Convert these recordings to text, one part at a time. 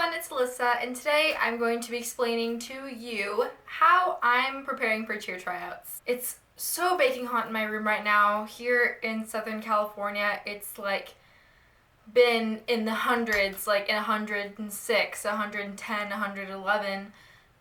everyone, it's Alyssa, and today I'm going to be explaining to you how I'm preparing for cheer tryouts. It's so baking hot in my room right now. Here in Southern California, it's like been in the hundreds, like in 106, 110, 111.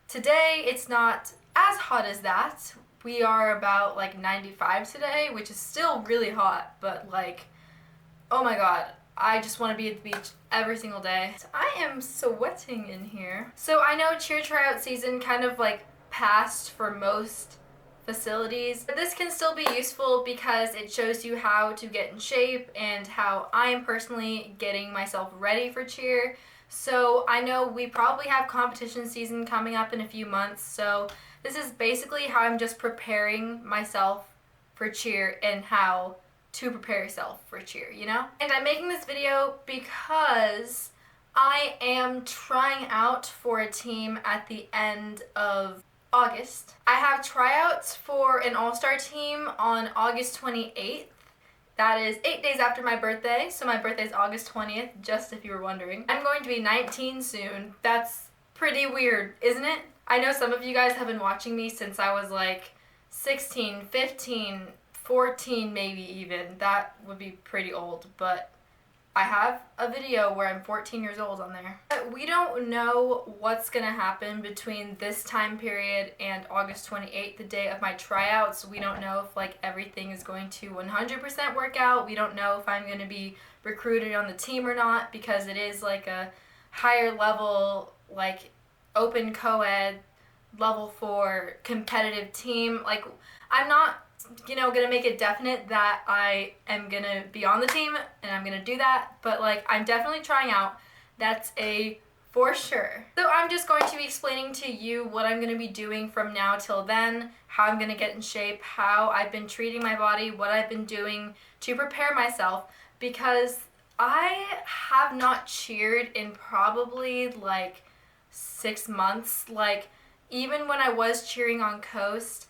Today, it's not as hot as that. We are about like 95 today, which is still really hot, but like, oh my god. I just want to be at the beach every single day. So I am sweating in here. So I know cheer tryout season kind of like passed for most facilities, but this can still be useful because it shows you how to get in shape and how I am personally getting myself ready for cheer. So I know we probably have competition season coming up in a few months, so this is basically how I'm just preparing myself for cheer and how to prepare yourself for cheer, you know? And I'm making this video because I am trying out for a team at the end of August. I have tryouts for an all-star team on August 28th. That is 8 days after my birthday, so my birthday is August 20th, just if you were wondering. I'm going to be 19 soon. That's pretty weird, isn't it? I know some of you guys have been watching me since I was like 16, 15, 14 maybe even. That would be pretty old, but I have a video where I'm 14 years old on there. But we don't know what's gonna happen between this time period and August 28th, the day of my tryouts. We don't know if like everything is going to 100% work out. We don't know if I'm gonna be recruited on the team or not, because it is like a higher level, like open co-ed level 4 competitive team. Like, I'm not gonna make it definite that I am gonna be on the team and I'm gonna do that, but like, I'm definitely trying out. That's a for sure. So I'm just going to be explaining to you what I'm gonna be doing from now till then, how I'm gonna get in shape, how I've been treating my body, what I've been doing to prepare myself, because I have not cheered in probably like 6 months. Like, even when I was cheering on Coast,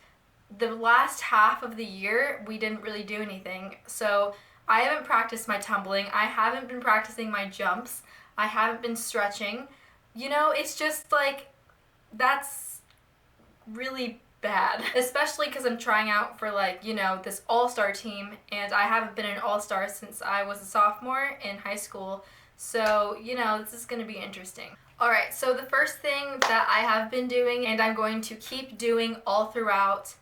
the last half of the year, we didn't really do anything. So I haven't practiced my tumbling. I haven't been practicing my jumps. I haven't been stretching. You know, it's just like, that's really bad. Especially because I'm trying out for like, this all-star team, and I haven't been an all-star since I was a sophomore in high school. So, this is going to be interesting. Alright, so the first thing that I have been doing, and I'm going to keep doing all throughout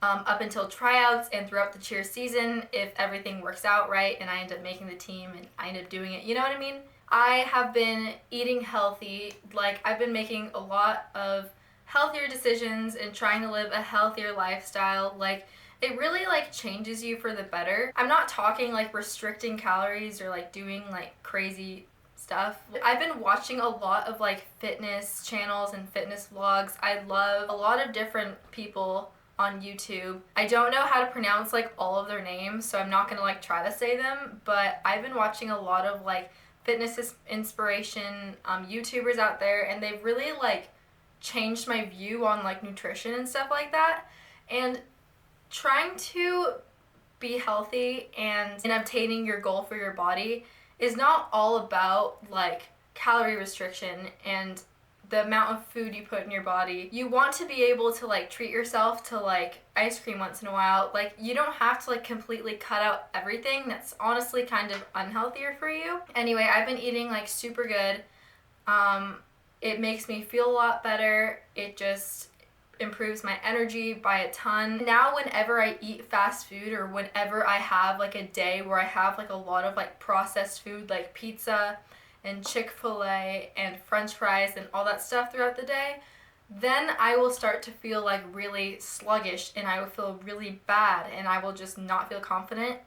up until tryouts and throughout the cheer season, if everything works out right and I end up making the team and I end up doing it, you know what I mean? I have been eating healthy. Like, I've been making a lot of healthier decisions and trying to live a healthier lifestyle. Like, it really like changes you for the better. I'm not talking like restricting calories or like doing like crazy stuff. I've been watching a lot of like fitness channels and fitness vlogs. I love a lot of different people on YouTube. I don't know how to pronounce like all of their names, so I'm not gonna like try to say them, but I've been watching a lot of like fitness inspiration YouTubers out there, and they've really like changed my view on like nutrition and stuff like that. And trying to be healthy and in obtaining your goal for your body is not all about like calorie restriction and the amount of food you put in your body. You want to be able to like treat yourself to like ice cream once in a while. Like, you don't have to like completely cut out everything. That's honestly kind of unhealthier for you. Anyway, I've been eating like super good. It makes me feel a lot better. It just improves my energy by a ton. Now whenever I eat fast food, or whenever I have like a day where I have like a lot of like processed food like pizza and Chick-fil-A and French fries and all that stuff throughout the day, then I will start to feel like really sluggish, and I will feel really bad, and I will just not feel confident.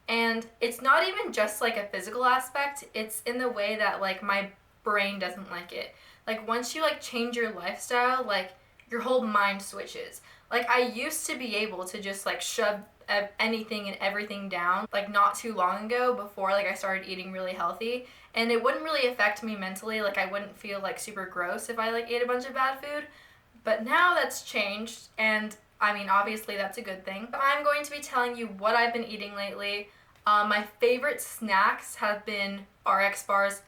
And it's not even just like a physical aspect, it's in the way that like my brain doesn't like it. Like, once you like change your lifestyle, like your whole mind switches. Like, I used to be able to just like shove anything and everything down like not too long ago, before like I started eating really healthy, and it wouldn't really affect me mentally. Like, I wouldn't feel like super gross if I like ate a bunch of bad food. But now that's changed, and I mean, obviously that's a good thing. I'm going to be telling you what I've been eating lately. My favorite snacks have been RX bars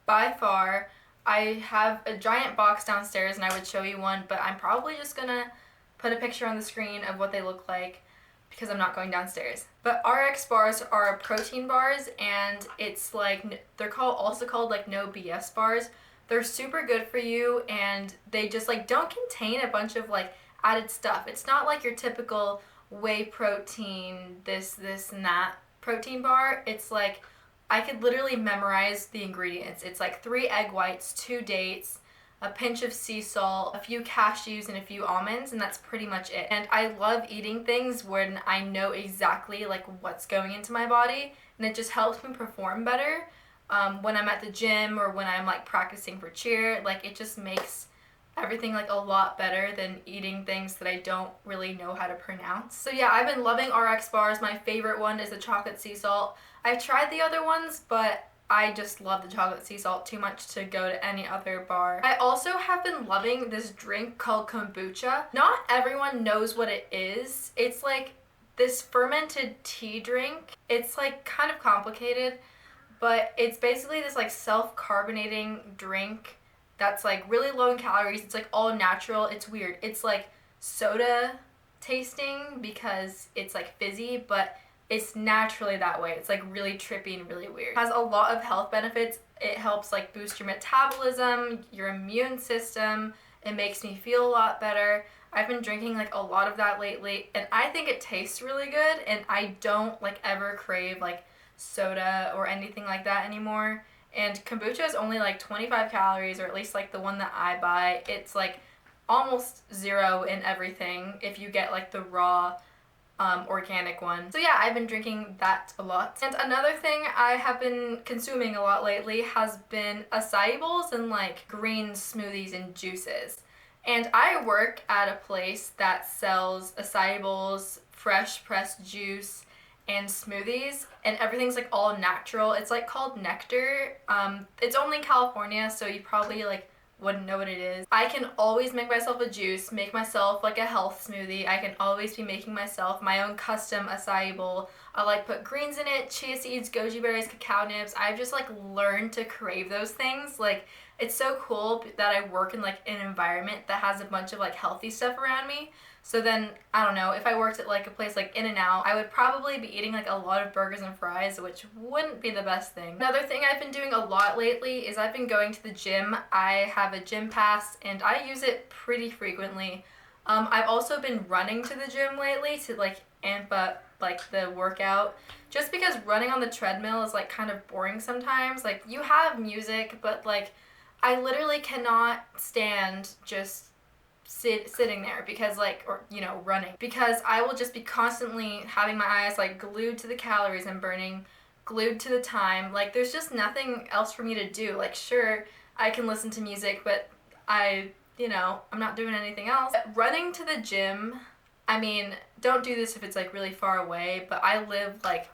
by far. I have a giant box downstairs and I would show you one, but I'm probably just gonna put a picture on the screen of what they look like because I'm not going downstairs. But RX bars are protein bars, and it's like, they're also called like no BS bars. They're super good for you, and they just like don't contain a bunch of like added stuff. It's not like your typical whey protein, this and that protein bar. It's like, I could literally memorize the ingredients. It's like 3 egg whites, 2 dates, a pinch of sea salt, a few cashews, and a few almonds, and that's pretty much it. And I love eating things when I know exactly like what's going into my body, and it just helps me perform better when I'm at the gym or when I'm like practicing for cheer. Like, it just makes everything like a lot better than eating things that I don't really know how to pronounce. So yeah, I've been loving RX bars. My favorite one is the chocolate sea salt. I've tried the other ones, but I just love the chocolate sea salt too much to go to any other bar. I also have been loving this drink called Kombucha. Not everyone knows what it is. It's like this fermented tea drink. It's like kind of complicated, but it's basically this like self-carbonating drink that's like really low in calories. It's like all natural. It's weird. It's like soda tasting because it's like fizzy, but it's naturally that way. It's like really trippy and really weird. It has a lot of health benefits. It helps like boost your metabolism, your immune system. It makes me feel a lot better. I've been drinking like a lot of that lately, and I think it tastes really good, and I don't like ever crave like soda or anything like that anymore. And kombucha is only like 25 calories, or at least like the one that I buy. It's like almost 0 in everything if you get like the raw organic one. So yeah, I've been drinking that a lot. And another thing I have been consuming a lot lately has been acai bowls and like green smoothies and juices. And I work at a place that sells acai bowls, fresh pressed juice, and smoothies, and everything's like all natural. It's like called Nectar. It's only in California, so you probably like wouldn't know what it is. I can always make myself a juice, make myself like a health smoothie. I can always be making myself my own custom acai bowl. I like put greens in it, chia seeds, goji berries, cacao nibs. I've just like learned to crave those things. Like, it's so cool that I work in like an environment that has a bunch of like healthy stuff around me. So then, I don't know, if I worked at like a place like In-N-Out, I would probably be eating like a lot of burgers and fries, which wouldn't be the best thing. Another thing I've been doing a lot lately is I've been going to the gym. I have a gym pass and I use it pretty frequently. I've also been running to the gym lately to like amp up like the workout, just because running on the treadmill is like kind of boring sometimes. Like, you have music, but like I literally cannot stand just sitting there because like, or you know, running, because I will just be constantly having my eyes like glued to the calories I'm burning, glued to the time. Like, there's just nothing else for me to do. Like, sure, I can listen to music, but I'm not doing anything else. Running to the gym, I mean, don't do this if it's like really far away, but I live like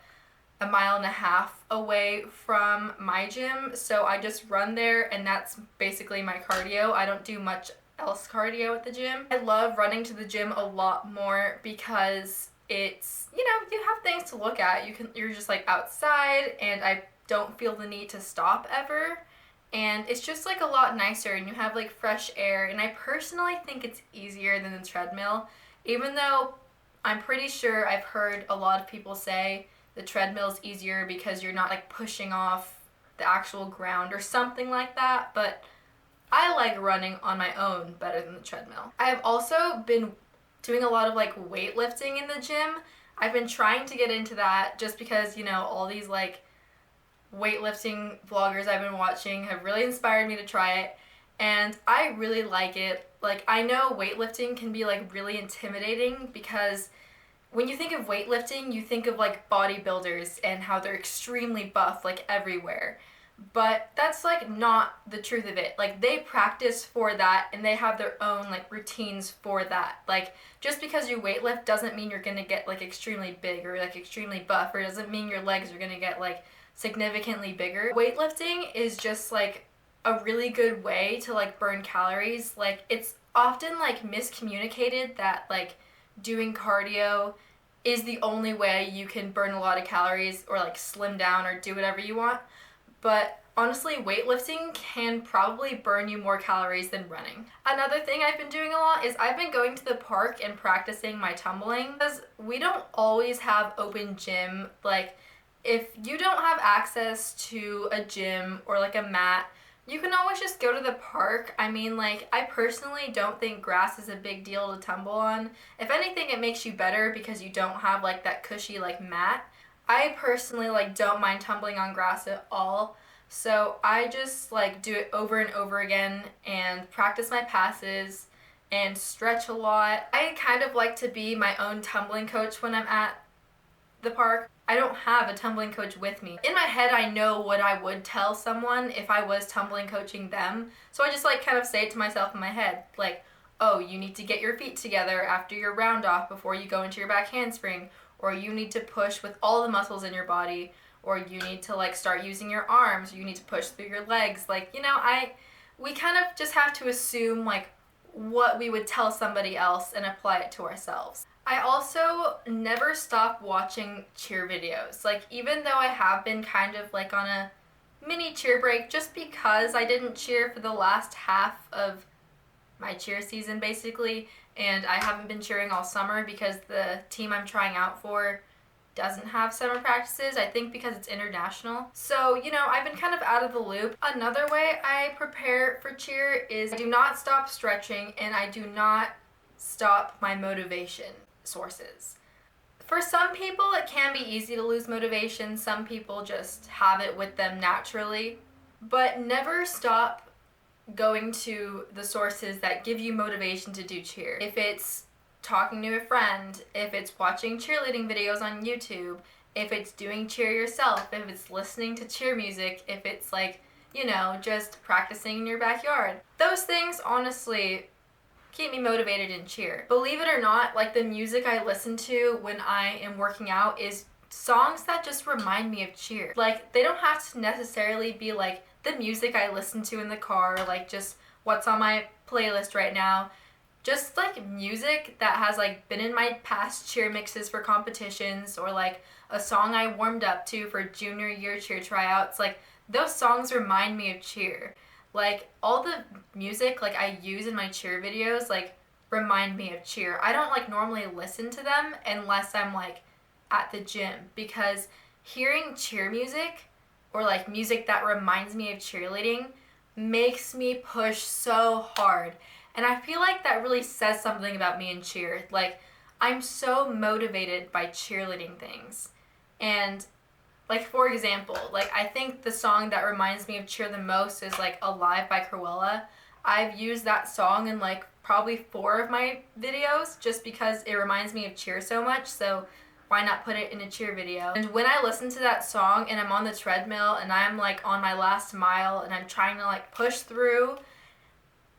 a 1.5 miles away from my gym, so I just run there, and that's basically my cardio. I don't do much else cardio at the gym. I love running to the gym a lot more because it's, you have things to look at. You're just like outside, and I don't feel the need to stop ever. And it's just like a lot nicer, and you have like fresh air, and I personally think it's easier than the treadmill, even though I'm pretty sure I've heard a lot of people say the treadmill is easier because you're not like pushing off the actual ground or something like that, but I like running on my own better than the treadmill. I have also been doing a lot of like weightlifting in the gym. I've been trying to get into that just because, all these like weightlifting vloggers I've been watching have really inspired me to try it, and I really like it. Like, I know weightlifting can be like really intimidating because when you think of weightlifting, you think of like bodybuilders and how they're extremely buff like everywhere. But that's like not the truth of it. Like, they practice for that, and they have their own like routines for that. Like, just because you weightlift doesn't mean you're gonna get like extremely big or like extremely buff, or doesn't mean your legs are gonna get like significantly bigger. Weightlifting is just like a really good way to like burn calories. Like, it's often like miscommunicated that like doing cardio is the only way you can burn a lot of calories or like slim down or do whatever you want. But Honestly, weightlifting can probably burn you more calories than running. Another thing I've been doing a lot is I've been going to the park and practicing my tumbling, because we don't always have open gym. Like, if you don't have access to a gym or like a mat, you can always just go to the park. I mean, like, I personally don't think grass is a big deal to tumble on. If anything, it makes you better because you don't have like that cushy like mat. I personally like don't mind tumbling on grass at all. So I just like do it over and over again and practice my passes and stretch a lot. I kind of like to be my own tumbling coach when I'm at the park. I don't have a tumbling coach with me. In my head, I know what I would tell someone if I was tumbling coaching them. So I just like kind of say it to myself in my head, like, oh, you need to get your feet together after your round off before you go into your back handspring, or you need to push with all the muscles in your body, or you need to like start using your arms, you need to push through your legs. Like, you know, we kind of just have to assume like what we would tell somebody else and apply it to ourselves. I also never stop watching cheer videos. Like, even though I have been kind of like on a mini cheer break just because I didn't cheer for the last half of my cheer season basically, and I haven't been cheering all summer because the team I'm trying out for doesn't have summer practices, I think because it's international. So, you know, I've been kind of out of the loop. Another way I prepare for cheer is I do not stop stretching and I do not stop my motivation sources. For some people, it can be easy to lose motivation. Some people just have it with them naturally. But never stop going to the sources that give you motivation to do cheer. If it's talking to a friend, if it's watching cheerleading videos on YouTube, if it's doing cheer yourself, if it's listening to cheer music, if it's like, you know, just practicing in your backyard. Those things honestly keep me motivated in cheer. Believe it or not, like the music I listen to when I am working out is songs that just remind me of cheer. Like, they don't have to necessarily be like the music I listen to in the car, like just what's on my playlist right now. Just like music that has like been in my past cheer mixes for competitions, or like a song I warmed up to for junior year cheer tryouts. Like, those songs remind me of cheer. Like, all the music like I use in my cheer videos like remind me of cheer. I don't like normally listen to them unless I'm like at the gym, because hearing cheer music or like music that reminds me of cheerleading makes me push so hard. And I feel like that really says something about me in cheer. Like, I'm so motivated by cheerleading things. And like, for example, like I think the song that reminds me of cheer the most is like Alive by Cruella. I've used that song in like probably 4 of my videos just because it reminds me of cheer so much. So why not put it in a cheer video? And when I listen to that song and I'm on the treadmill and I'm like on my last mile and I'm trying to like push through,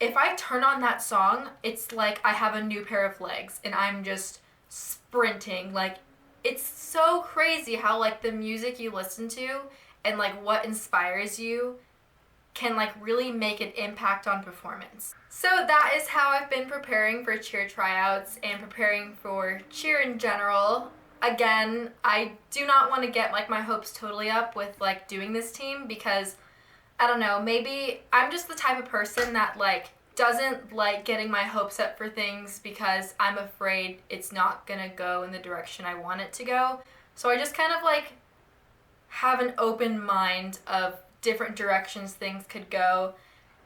if I turn on that song, it's like I have a new pair of legs and I'm just sprinting. Like, it's so crazy how like the music you listen to and like what inspires you can like really make an impact on performance. So that is how I've been preparing for cheer tryouts and preparing for cheer in general. Again, I do not want to get like my hopes totally up with like doing this team, because I don't know, maybe I'm just the type of person that like doesn't like getting my hopes up for things because I'm afraid it's not gonna go in the direction I want it to go. So I just kind of like have an open mind of different directions things could go,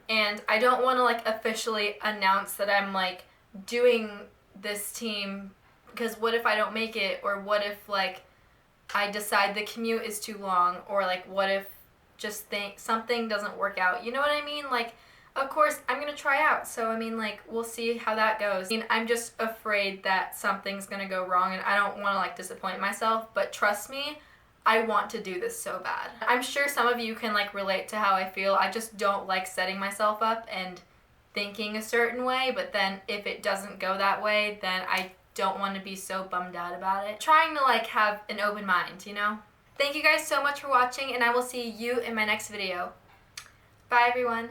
and I don't want to like officially announce that I'm like doing this team, because what if I don't make it, or what if like I decide the commute is too long, or like what if just something doesn't work out, you know what I mean? Like, of course I'm gonna try out, so I mean, like, we'll see how that goes. I mean, I'm just afraid that something's gonna go wrong and I don't want to like disappoint myself, but trust me, I want to do this so bad. I'm sure some of you can like relate to how I feel. I just don't like setting myself up and thinking a certain way, but then if it doesn't go that way, then I don't want to be so bummed out about it. Trying to like have an open mind, you know? Thank you guys so much for watching, and I will see you in my next video. Bye everyone.